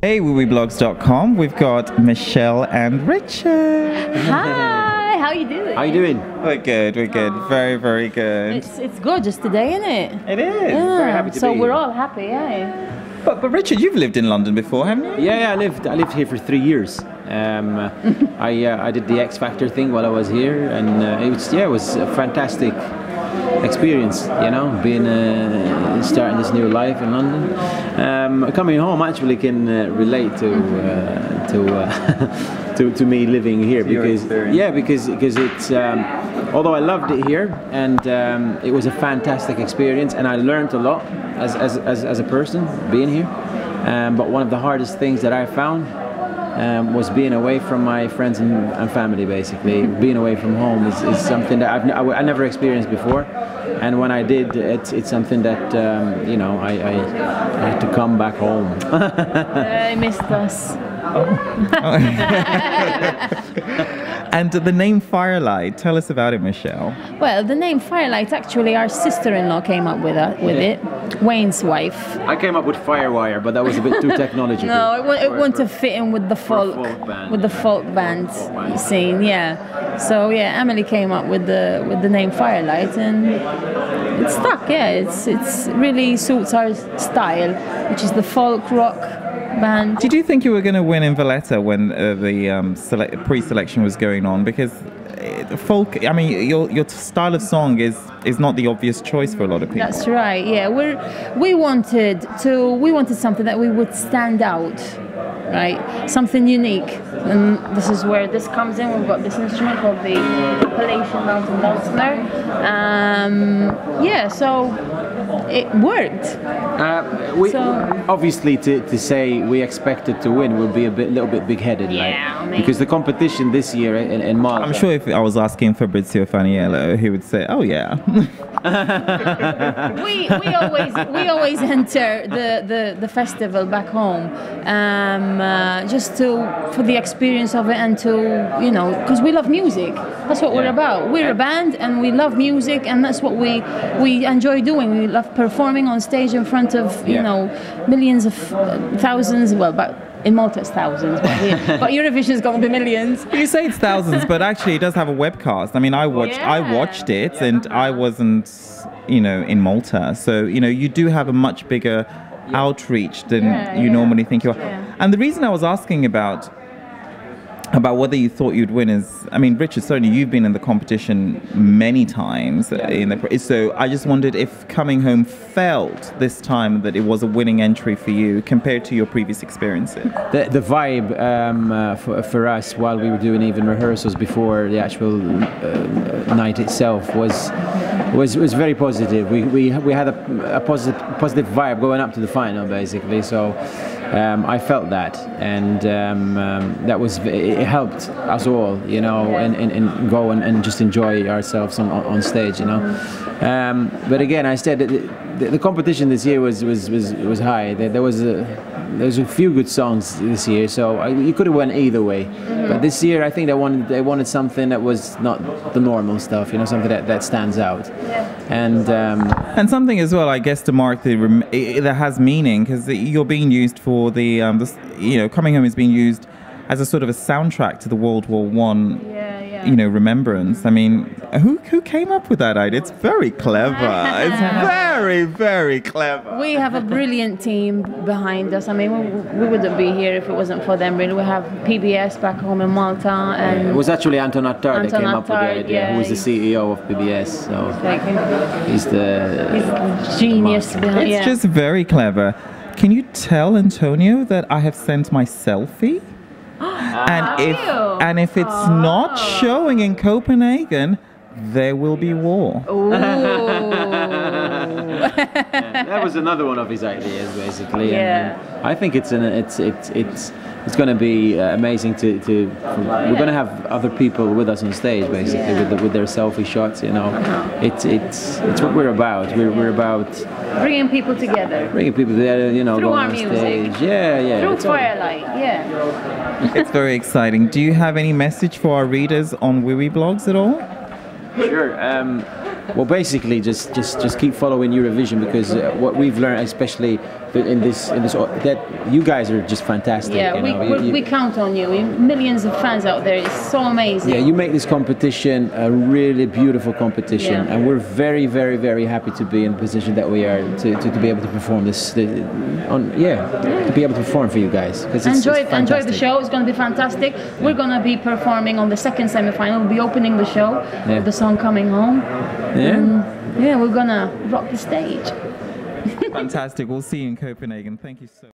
Hey, wiwibloggs.com. We've got Michelle and Richard. Hi, how you doing? How you doing? We're good. Very, very good. It's gorgeous today, isn't it? It is. Yeah. Very happy to so be we're here. all happy, yeah. But Richard, you've lived in London before, haven't you? Yeah, I lived here for 3 years. I did the X Factor thing while I was here, and it was a fantastic experience, you know, being starting this new life in London. Coming home actually can relate to me living here because it's although I loved it here and it was a fantastic experience and I learned a lot as a person being here. But one of the hardest things that I found was being away from my friends and family. Basically, being away from home is something that I never experienced before, and when I did, it's something that you know I had to come back home. I missed us. And the name Firelight, tell us about it, Michelle. Well, the name Firelight, actually our sister-in-law came up with it, Wayne's wife. I came up with Firewire, but that was a bit too technological. No, it wouldn't have fit in with the folk band scene, yeah. So yeah, Emily came up with the name Firelight, and it stuck. Yeah, it's really suits our style, which is the folk rock band. Did you think you were going to win in Valletta when the pre-selection was going on? Because folk, I mean, your style of song is not the obvious choice for a lot of people. That's right. Yeah, we wanted something that we would stand out, right? Something unique, and this is where this comes in. We've got this instrument called the Appalachian Mountain Multner. Yeah, so it worked. Obviously, to say we expected to win would be a little bit big-headed, Yeah, right? I mean, Because the competition this year in Malta. I'm sure if I was asking Fabrizio Faniello, he would say, "Oh yeah." we always enter the festival back home, just for the experience of it and to, you know, because we love music. That's what we're about. We're a band and we love music, and that's what we enjoy doing. We love performing on stage in front of you know millions of thousands. Well, but in Malta it's thousands, but Eurovision's going to be millions. You say it's thousands, but actually it does have a webcast. I mean, I watched it, and I wasn't, you know, in Malta, so you know you do have a much bigger outreach than you normally think you are. Yeah. And the reason I was asking about whether you thought you'd win is, I mean, Richard, certainly you've been in the competition many times, so I just wondered if coming home felt this time that it was a winning entry for you compared to your previous experiences. The vibe for us while we were doing even rehearsals before the actual night itself was very positive. We had a positive vibe going up to the final, basically. So I felt that, and it helped us all, you know, and go and just enjoy ourselves on stage, you know. But again, I said that the competition this year was high. There was a few good songs this year, so you could have went either way. But this year, I think they wanted something that was not the normal stuff, you know, something that stands out. And something as well, I guess, to mark that has meaning, because you're being used for the you know, Coming Home is being used as a sort of a soundtrack to the World War I, you know, remembrance. I mean, who came up with that idea? It's very clever. It's very, very clever. We have a brilliant team behind us. I mean, we wouldn't be here if it wasn't for them, really. We have PBS back home in Malta, and it was actually Anton Attar that came up with the idea, who was the CEO of PBS. So he's genius behind. It's just very clever. Can you tell Antonio that I have sent my selfie? And if it's not showing in Copenhagen, there will be war. That was another one of his ideas, basically. Yeah. And I think it's going to be amazing we're going to have other people with us on stage, basically, with their selfie shots. You know, it's what we're about. We're about bringing people together. You know, through going our on music. stage. Yeah. Through Firelight. It's very exciting. Do you have any message for our readers on wiwibloggs at all? Sure. Well, basically, just keep following Eurovision, because what we've learned, especially in this that you guys are just fantastic. Yeah, you know? we count on you. Millions of fans out there. It's so amazing. Yeah, you make this competition a really beautiful competition, Yeah. and we're very, very, very happy to be in the position that we are to be able to perform this. To be able to perform for you guys. Enjoy the show. It's going to be fantastic. We're going to be performing on the second semi-final. We'll be opening the show with the song "Coming Home." Yeah. We're gonna rock the stage. Fantastic. We'll see you in Copenhagen. Thank you so much.